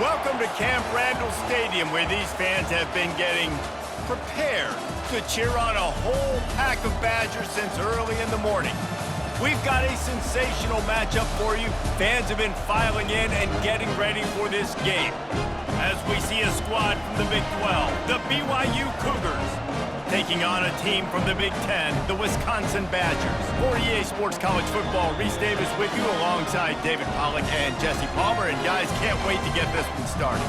Welcome to Camp Randall Stadium, where these fans have been getting prepared to cheer on a whole pack of Badgers since early in the morning. We've got a sensational matchup for you. Fans have been filing in and getting ready for this game. As we see a squad from the Big 12, the BYU Cougars, taking on a team from the Big 10, the Wisconsin Badgers. For EA Sports College Football, Reese Davis with you alongside David Pollack and Jesse Palmer. And guys, can't wait to get this one started.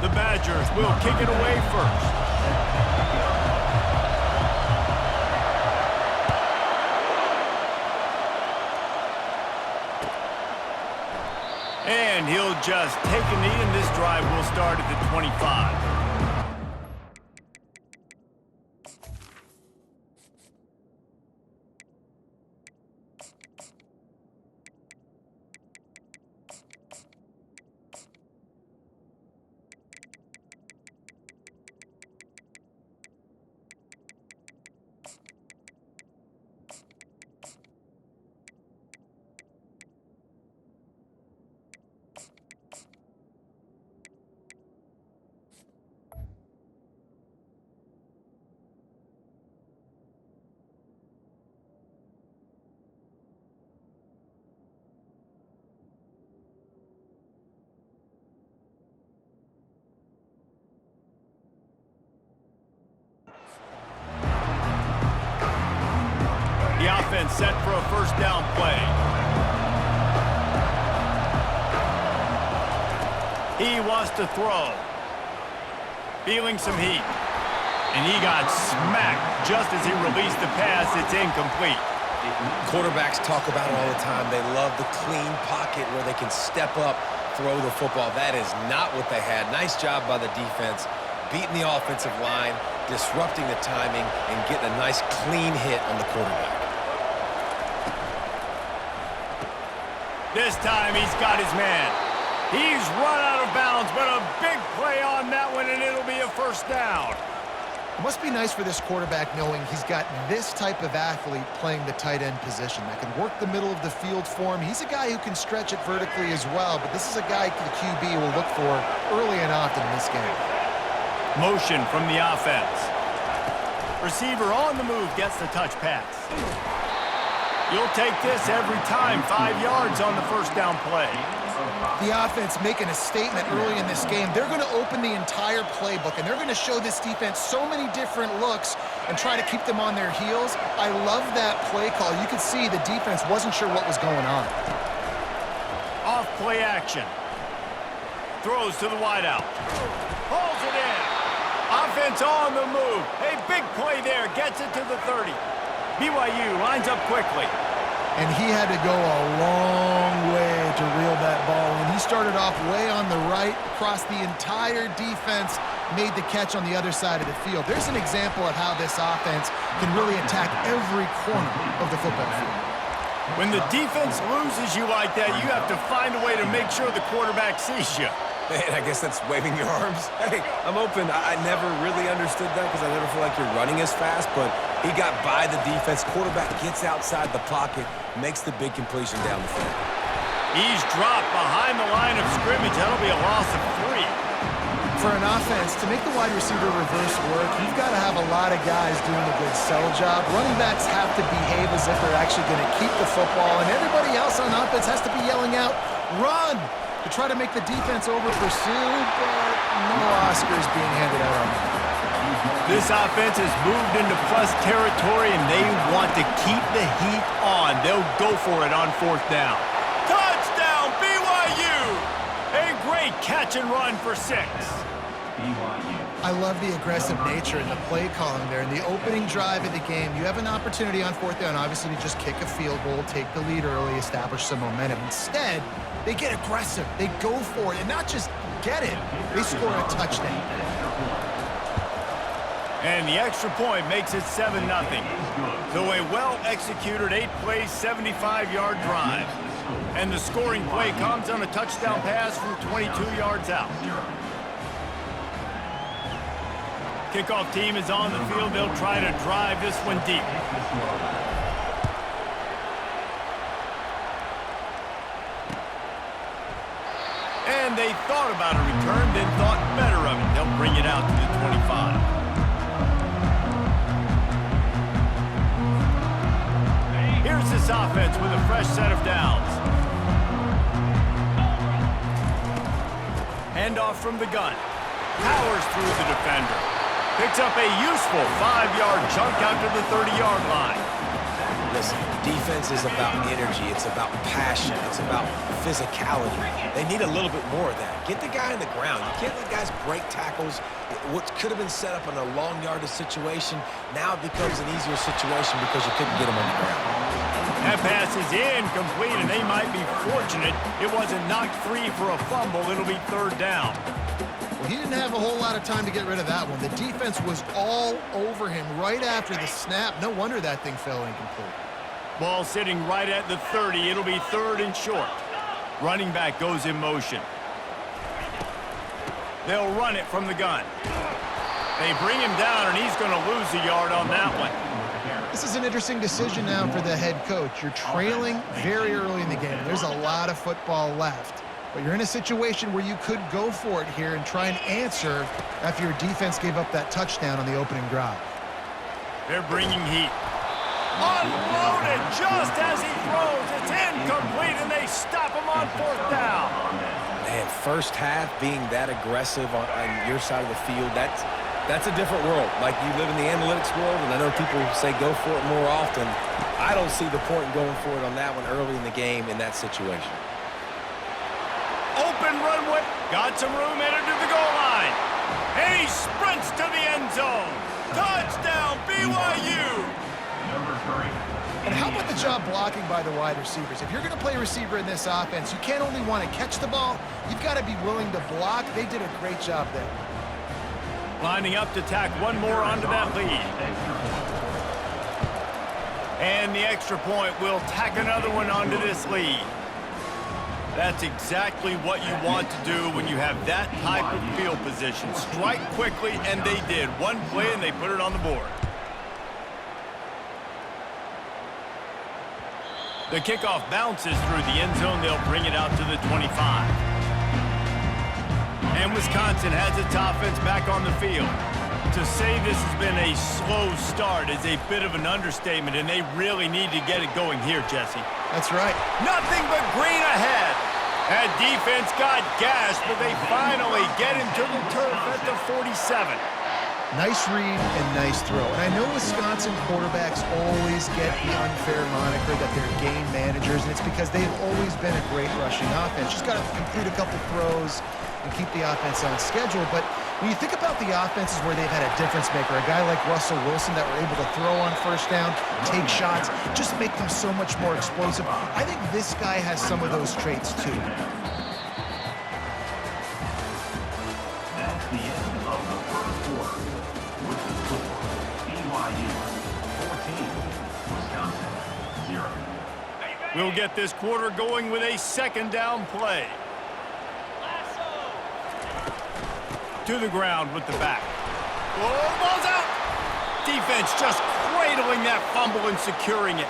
The Badgers will kick it away first. And he'll just take a knee, and this drive will start at the 25. The offense set for a first down play. He wants to throw. Feeling some heat. And he got smacked just as he released the pass. It's incomplete. Quarterbacks talk about it all the time. They love the clean pocket where they can step up, throw the football. That is not what they had. Nice job by the defense, beating the offensive line, disrupting the timing, and getting a nice clean hit on the quarterback. This time he's got his man. He's run out of bounds, but a big play on that one, and it'll be a first down. It must be nice for this quarterback knowing he's got this type of athlete playing the tight end position that can work the middle of the field for him. He's a guy who can stretch it vertically as well, but this is a guy the QB will look for early and often in this game. Motion from the offense. Receiver on the move gets the touch pass. You'll take this every time. 5 yards on the first down play. The offense making a statement early in this game. They're going to open the entire playbook, and they're going to show this defense so many different looks and try to keep them on their heels. I love that play call. You could see the defense wasn't sure what was going on. Off play action. Throws to the wideout. Pulls it in. Offense on the move. A big play there. Gets it to the 30. BYU lines up quickly. And he had to go a long way to reel that ball in. He started off way on the right, across the entire defense, made the catch on the other side of the field. There's an example of how this offense can really attack every corner of the football field. When the defense loses you like that, you have to find a way to make sure the quarterback sees you. Man, I guess that's waving your arms. Hey, I'm open. I never really understood that because I never feel like you're running as fast, but he got by the defense. Quarterback gets outside the pocket, makes the big completion down the field. He's dropped behind the line of scrimmage. That'll be a loss of 3. For an offense, to make the wide receiver reverse work, you've got to have a lot of guys doing a good sell job. Running backs have to behave as if they're actually going to keep the football, and everybody else on offense has to be yelling out, "Run!" to try to make the defense over-pursued, but no Oscars being handed out on that. This offense has moved into plus territory, and they want to keep the heat on. They'll go for it on 4th down. Touchdown, BYU! A great catch and run for 6. I love the aggressive nature and the play calling there. In the opening drive of the game, you have an opportunity on 4th down, obviously, to just kick a field goal, take the lead early, establish some momentum. Instead, they get aggressive. They go for it, and not just get it. They score a touchdown. And the extra point makes it 7-0. So a well-executed 8-play, 75-yard drive. And the scoring play comes on a touchdown pass from 22 yards out. Kickoff team is on the field. They'll try to drive this one deep. And they thought about a return, then thought better of it. They'll bring it out to the 25. Here's this offense with a fresh set of downs. Handoff from the gun. Powers through the defender. Picks up a useful 5-yard chunk out to the 30-yard line. Listen, defense is about energy. It's about passion. It's about physicality. They need a little bit more of that. Get the guy on the ground. You can't let guys break tackles. What could have been set up in a long yardage situation now becomes an easier situation because you couldn't get him on the ground. That pass is incomplete, and they might be fortunate it wasn't knocked free for a fumble. It'll be 3rd down. Well, he didn't have a whole lot of time to get rid of that one. The defense was all over him right after the snap. No wonder that thing fell incomplete. Ball sitting right at the 30. It'll be 3rd and short. Running back goes in motion. They'll run it from the gun. They bring him down, and he's going to lose a yard on that one. This is an interesting decision now for the head coach. You're trailing very early in the game. There's a lot of football left. But you're in a situation where you could go for it here and try and answer after your defense gave up that touchdown on the opening drive. They're bringing heat. Unloaded just as he throws. It's incomplete, and they stop him on 4th down. Man, first half being that aggressive on your side of the field, that's a different world. Like, you live in the analytics world, and I know people say go for it more often. I don't see the point in going for it on that one early in the game in that situation. Open runway. Got some room headed to the goal line. And he sprints to the end zone. Touchdown, BYU. And how about the job blocking by the wide receivers? If you're going to play receiver in this offense, you can't only want to catch the ball, you've got to be willing to block. They did a great job there. Lining up to tack one more onto that lead. And the extra point will tack another one onto this lead. That's exactly what you want to do when you have that type of field position. Strike quickly, and they did. One play, and they put it on the board. The kickoff bounces through the end zone. They'll bring it out to the 25. And Wisconsin has its offense back on the field. To say this has been a slow start is a bit of an understatement, and they really need to get it going here, Jesse. That's right. Nothing but green ahead. That defense got gashed, but they finally get him to the turf at the 47. Nice read and nice throw. And I know Wisconsin quarterbacks always get the unfair moniker that they're game managers, and it's because they've always been a great rushing offense. Just got to complete a couple throws and keep the offense on schedule. But when you think about the offenses where they've had a difference maker, a guy like Russell Wilson that were able to throw on 1st down, take shots, just make them so much more explosive. I think this guy has some of those traits too. That's the end of the first quarter. With the score, BYU 14, Wisconsin 0. We'll get this quarter going with a 2nd down play. To the ground with the back. Oh, ball's out! Defense just cradling that fumble and securing it.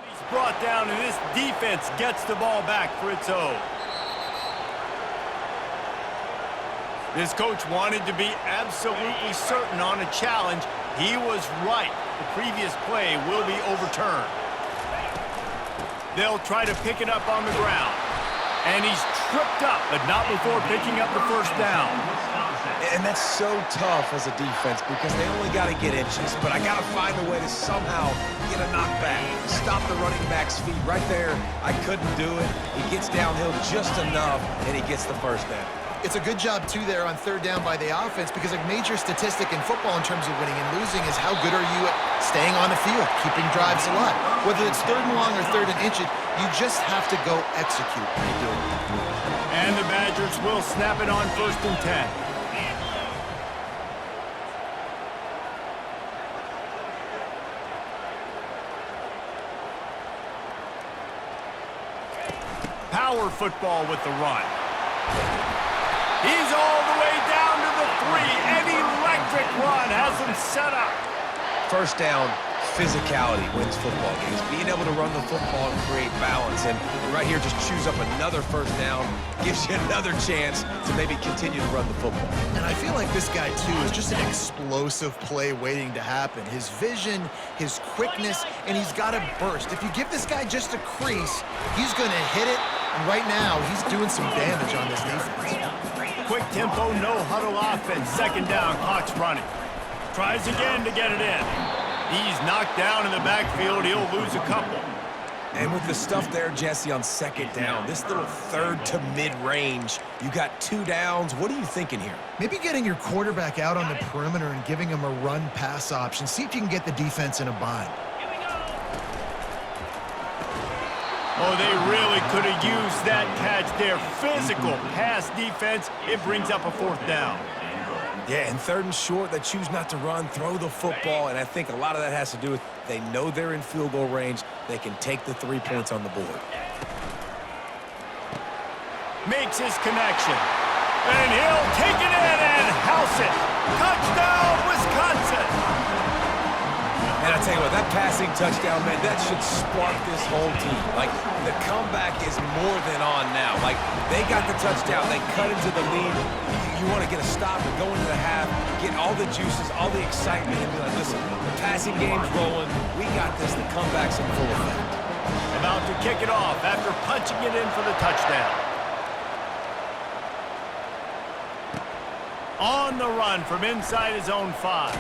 He's brought down, and this defense gets the ball back for its own. This coach wanted to be absolutely certain on a challenge. He was right. The previous play will be overturned. They'll try to pick it up on the ground. And he's tripped up, but not before picking up the 1st down. And that's so tough as a defense because they only got to get inches. But I got to find a way to somehow get a knockback. Stop the running back's feet right there. I couldn't do it. He gets downhill just enough, and he gets the 1st down. It's a good job, too, there on 3rd down by the offense because a major statistic in football in terms of winning and losing is how good are you at staying on the field, keeping drives alive. Whether it's 3rd and long or 3rd and inches, you just have to go execute when you do it. And the Badgers will snap it on 1st and 10. power football with the run. He's all the way down to the 3. An electric run has him set up. First down, physicality wins football games. Being able to run the football and create balance. And right here, just choose up another first down, gives you another chance to maybe continue to run the football. And I feel like this guy, too, is just an explosive play waiting to happen. His vision, his quickness, and he's got a burst. If you give this guy just a crease, he's going to hit it. And right now, he's doing some damage on this defense. Quick tempo, no huddle offense. Second down, clock's running. Tries again to get it in. He's knocked down in the backfield. He'll lose a couple. And with the stuff there, Jesse, on second down, this little third to mid-range, you got 2 downs. What are you thinking here? Maybe getting your quarterback out on the perimeter and giving him a run-pass option. See if you can get the defense in a bind. Oh, they really could have used that catch there. Physical pass defense. It brings up a 4th down. Yeah, and 3rd and short, they choose not to run, throw the football, and I think a lot of that has to do with they know they're in field goal range. They can take the 3 points on the board. Makes his connection. And he'll take it in and house it. Touchdown, Wisconsin. And I tell you what, that passing touchdown, man, that should spark this whole team. Like, the comeback is more than on now. Like, they got the touchdown. They cut into the lead. You want to get a stop and go into the half, get all the juices, all the excitement, and be like, listen, the passing game's rolling. We got this. The comeback's in full effect. About to kick it off after punching it in for the touchdown. On the run from inside his own 5.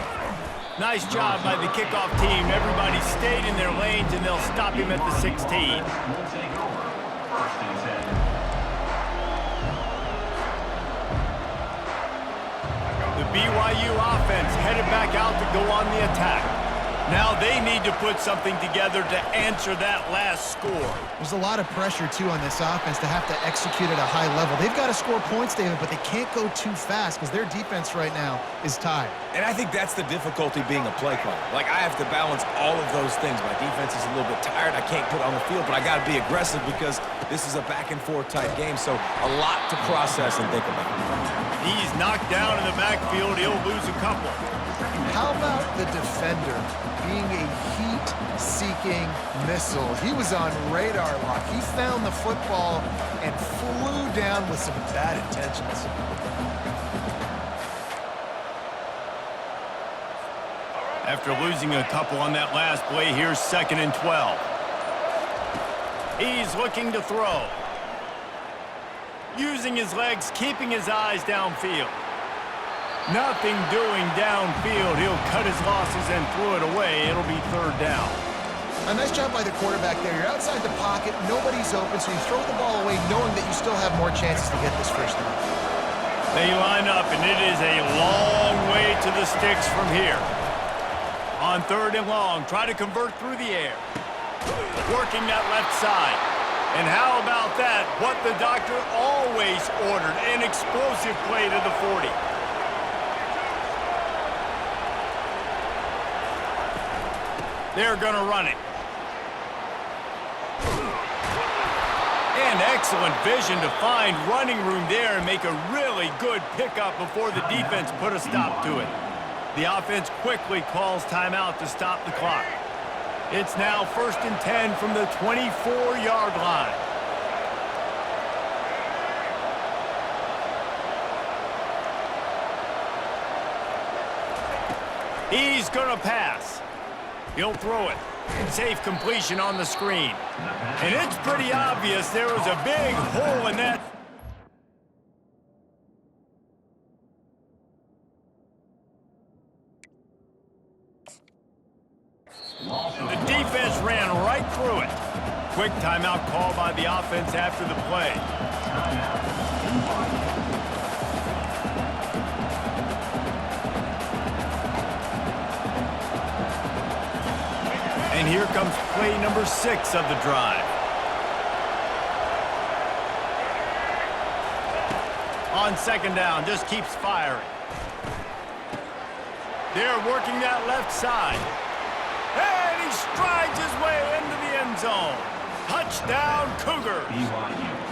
Nice job by the kickoff team. Everybody stayed in their lanes, and they'll stop him at the 16. Will take over. 1st and 10. The BYU offense headed back out to go on the attack. Now they need to put something together to answer that last score. There's a lot of pressure, too, on this offense to have to execute at a high level. They've got to score points, David, but they can't go too fast because their defense right now is tired. And I think that's the difficulty being a play caller. Like, I have to balance all of those things. My defense is a little bit tired. I can't put on the field, but I got to be aggressive because this is a back-and-forth type game, so a lot to process and think about. He's knocked down in the backfield. He'll lose a couple. How about the defender being a heat-seeking missile? He was on radar lock. He found the football and flew down with some bad intentions. After losing a couple on that last play, here's 2nd and 12. He's looking to throw. Using his legs, keeping his eyes downfield. Nothing doing downfield. He'll cut his losses and throw it away. It'll be 3rd down. A nice job by the quarterback there. You're outside the pocket. Nobody's open, so you throw the ball away knowing that you still have more chances to get this 1st down. They line up, and it is a long way to the sticks from here. On 3rd and long, try to convert through the air. Working that left side. And how about that? What the doctor always ordered, an explosive play to the 40. They're going to run it. And excellent vision to find running room there and make a really good pickup before the defense put a stop to it. The offense quickly calls timeout to stop the clock. It's now 1st and 10 from the 24-yard line. He's going to pass. He'll throw it. Safe completion on the screen. And it's pretty obvious there was a big hole in that. The defense ran right through it. Quick timeout call by the offense after the play. And here comes play number 6 of the drive. On 2nd down, just keeps firing. They're working that left side. And he strides his way into the end zone. Touchdown, Cougars. BYU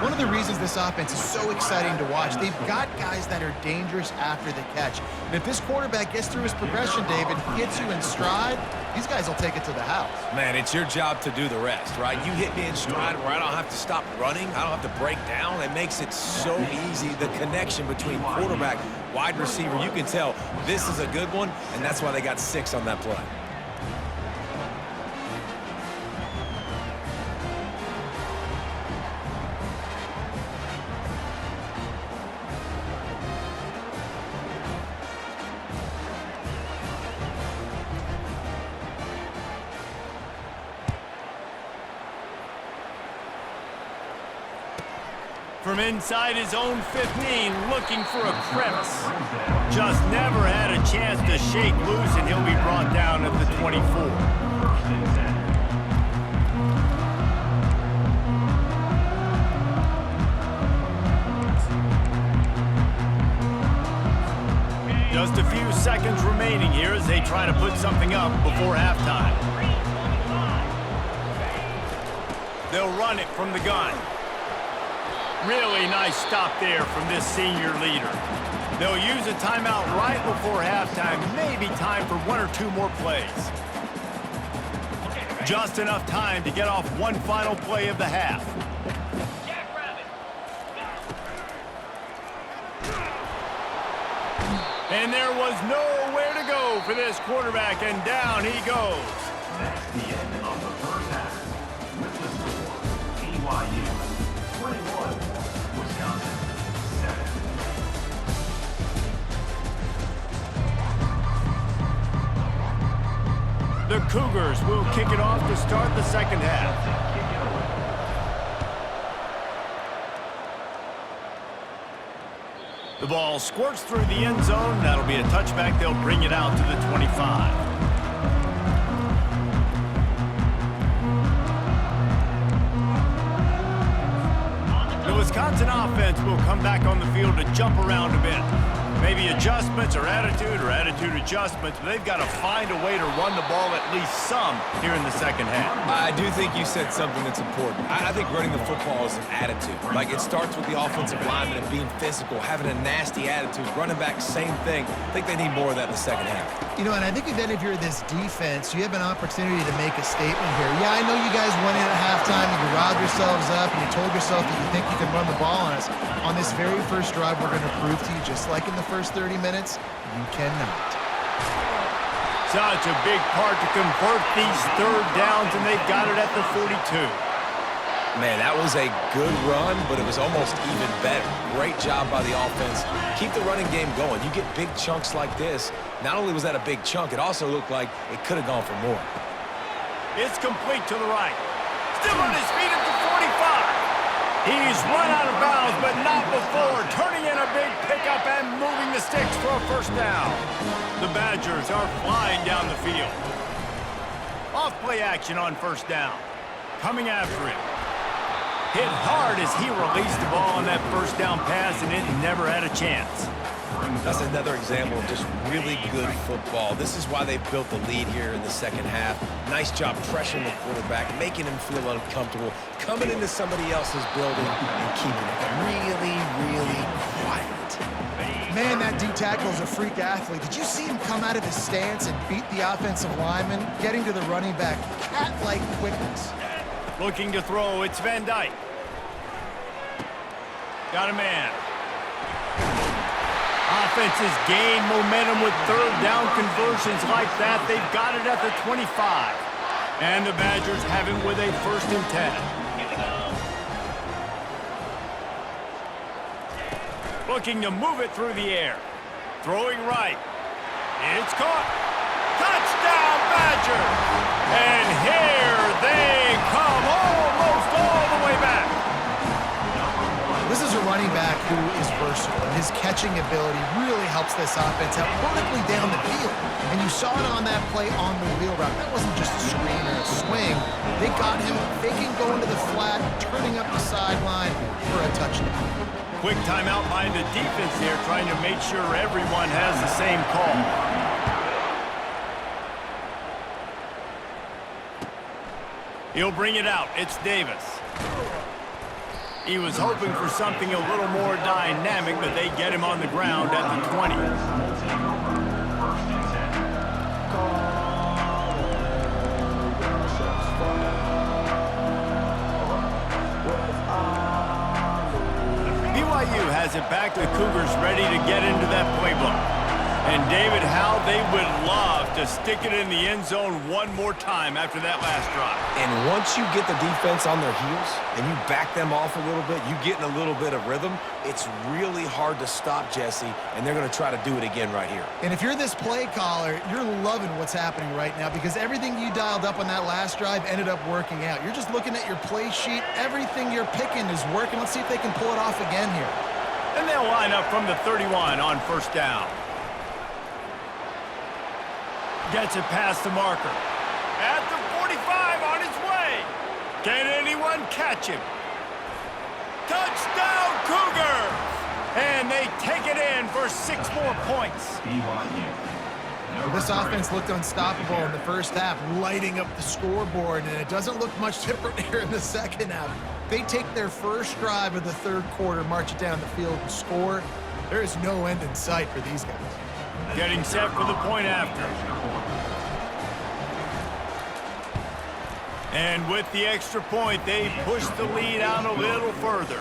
One of the reasons this offense is so exciting to watch, they've got guys that are dangerous after the catch. And if this quarterback gets through his progression, David, gets you in stride, these guys will take it to the house. Man, it's your job to do the rest, right? You hit me in stride where I don't have to stop running. I don't have to break down. It makes it so easy. The connection between quarterback, wide receiver, you can tell this is a good one, and that's why they got 6 on that play. From inside his own 15, looking for a crevice. Just never had a chance to shake loose, and he'll be brought down at the 24. Just a few seconds remaining here as they try to put something up before halftime. They'll run it from the gun. Really nice stop there from this senior leader. They'll use a timeout right before halftime, maybe time for 1 or 2 more plays. Just enough time to get off one final play of the half. And there was nowhere to go for this quarterback, and down he goes. That's the end of the first half. With the score, BYU 21, Wisconsin 7. The Cougars will kick it off to start the second half. The ball squirts through the end zone. That'll be a touchback. They'll bring it out to the 25. The Wisconsin offense will come back on the field to jump around a bit. Maybe adjustments or attitude adjustments, but they've got to find a way to run the ball at least some here in the second half. I do think you said something that's important. I think running the football is an attitude. Like, it starts with the offensive lineman and being physical, having a nasty attitude. Running back, same thing. I think they need more of that in the second half. You know, and I think even if you're this defense, you have an opportunity to make a statement here. Yeah, I know you guys went in at halftime and you riled yourselves up and you told yourself that you think you can run the ball on us. On this very first drive, we're going to prove to you, just like in the first 30 minutes, you cannot. Such a big part to convert these third downs, and they've got it at the 42. Man, that was a good run, but it was almost even better. Great job by the offense. Keep the running game going. You get big chunks like this. Not only was that a big chunk, it also looked like it could have gone for more. It's complete to the right. Still on his feet at the 45. He's run out of bounds, but not before turning in a big pickup and moving the sticks for a first down. The Badgers are flying down the field. Off play action on first down. Coming after him. Hit hard as he released the ball on that first down pass, and it never had a chance. That's another example of just really good football. This is why they've built the lead here in the second half. Nice job pressuring the quarterback, making him feel uncomfortable, coming into somebody else's building and keeping it really, really quiet. Man, that D tackle is a freak athlete. Did you see him come out of his stance and beat the offensive lineman, getting to the running back? Cat-like quickness. Looking to throw, it's Van Dyke. Got a man. Offenses gain momentum with third down conversions like that. They've got it at the 25. And the Badgers have him with a 1st and 10. Looking to move it through the air. Throwing right. It's caught. Touchdown, Badgers! And here they come, almost all the way back. This is a running back who is versatile, and his catching ability really helps this offense out vertically down the field. And you saw it on that play on the wheel route. That wasn't just a screen or a swing. They got him faking going to the flat, turning up the sideline for a touchdown. Quick timeout by the defense there, trying to make sure everyone has the same call. He'll bring it out. It's Davis. He was hoping for something a little more dynamic, but they get him on the ground at the 20. BYU has it back. The Cougars ready to get into that playbook. And David, how they would love to stick it in the end zone one more time after that last drive. And once you get the defense on their heels and you back them off a little bit, you get in a little bit of rhythm, it's really hard to stop, Jesse, and they're going to try to do it again right here. And if you're this play caller, you're loving what's happening right now because everything you dialed up on that last drive ended up working out. You're just looking at your play sheet. Everything you're picking is working. Let's see if they can pull it off again here. And they'll line up from the 31 on first down. Gets it past the marker. At the 45 on his way. Can anyone catch him? Touchdown Cougar! And they take it in for 6 more points. This offense looked unstoppable in the first half, lighting up the scoreboard, and it doesn't look much different here in the second half. They take their first drive of the third quarter, march it down the field, and score. There is no end in sight for these guys. Getting set for the point after. And with the extra point, they push the lead out a little further.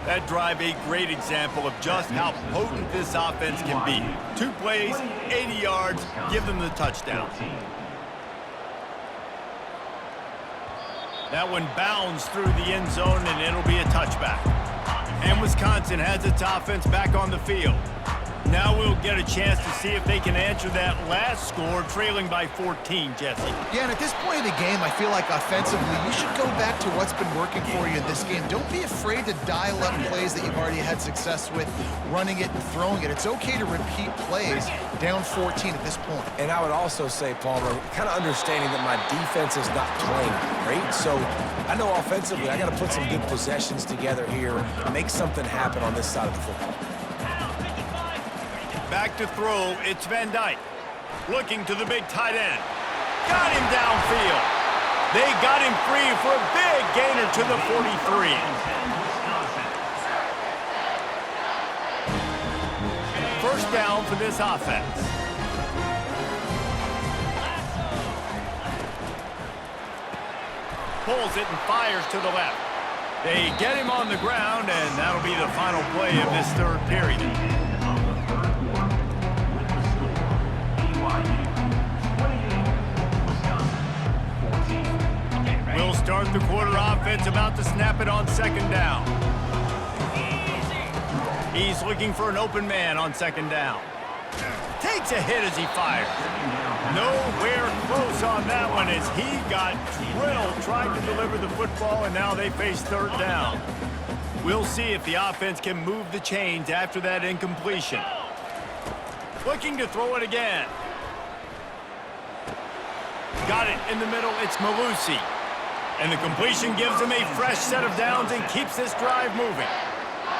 That drive a great example of just how potent this offense can be. 2 plays, 80 yards, give them the touchdown. That one bounds through the end zone, and it'll be a touchback. And Wisconsin has its offense back on the field. Now we'll get a chance to see if they can answer that last score, trailing by 14, Jesse. Yeah, and at this point of the game, I feel like offensively, you should go back to what's been working for you in this game. Don't be afraid to dial up plays that you've already had success with, running it and throwing it. It's okay to repeat plays down 14 at this point. And I would also say, Palmer, kind of understanding that my defense is not playing great, so I know offensively I got to put some good possessions together here, make something happen on this side of the football. Back to throw, it's Van Dyke. Looking to the big tight end. Got him downfield. They got him free for a big gainer to the 43. First down for this offense. Pulls it and fires to the left. They get him on the ground, and that'll be the final play of this third period. We'll start the quarter offense, about to snap it on second down. He's looking for an open man on second down. Takes a hit as he fires. Nowhere close on that one as he got drilled trying to deliver the football, and now they face third down. We'll see if the offense can move the chains after that incompletion. Looking to throw it again. Got it in the middle, it's Malusi. And the completion gives them a fresh set of downs and keeps this drive moving.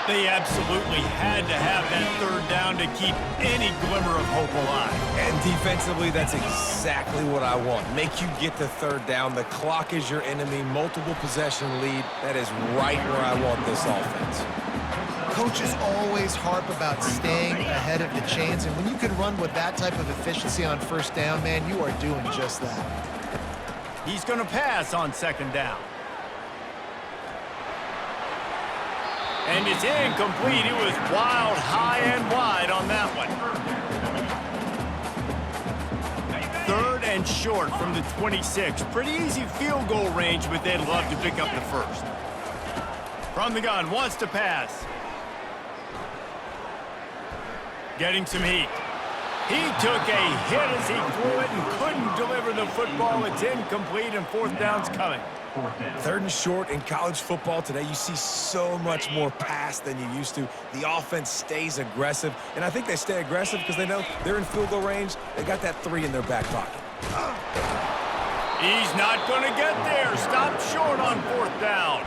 They absolutely had to have that third down to keep any glimmer of hope alive. And defensively, that's exactly what I want. Make you get the third down. The clock is your enemy. Multiple possession lead. That is right where I want this offense. Coaches always harp about staying ahead of the chains, and when you can run with that type of efficiency on first down, man, you are doing just that. He's going to pass on second down. And it's incomplete. It was wild, high and wide on that one. Third and short from the 26. Pretty easy field goal range, but they'd love to pick up the first. From the gun, wants to pass. Getting some heat. He took a hit as he threw it and couldn't deliver the football. It's incomplete, and fourth down's coming. Third and short in college football today, you see so much more pass than you used to. The offense stays aggressive, and I think they stay aggressive because they know they're in field goal range. They got that 3 in their back pocket. He's not going to get there. Stopped short on fourth down.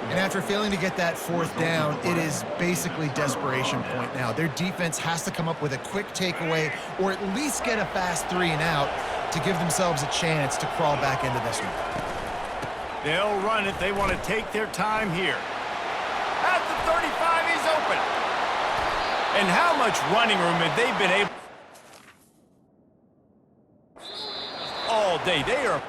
And after failing to get that fourth down, it is basically desperation point now. Their defense has to come up with a quick takeaway or at least get a fast 3 and out to give themselves a chance to crawl back into this one. They'll run it. They want to take their time here. At the 35, he's open. And how much running room have they been able all day? They are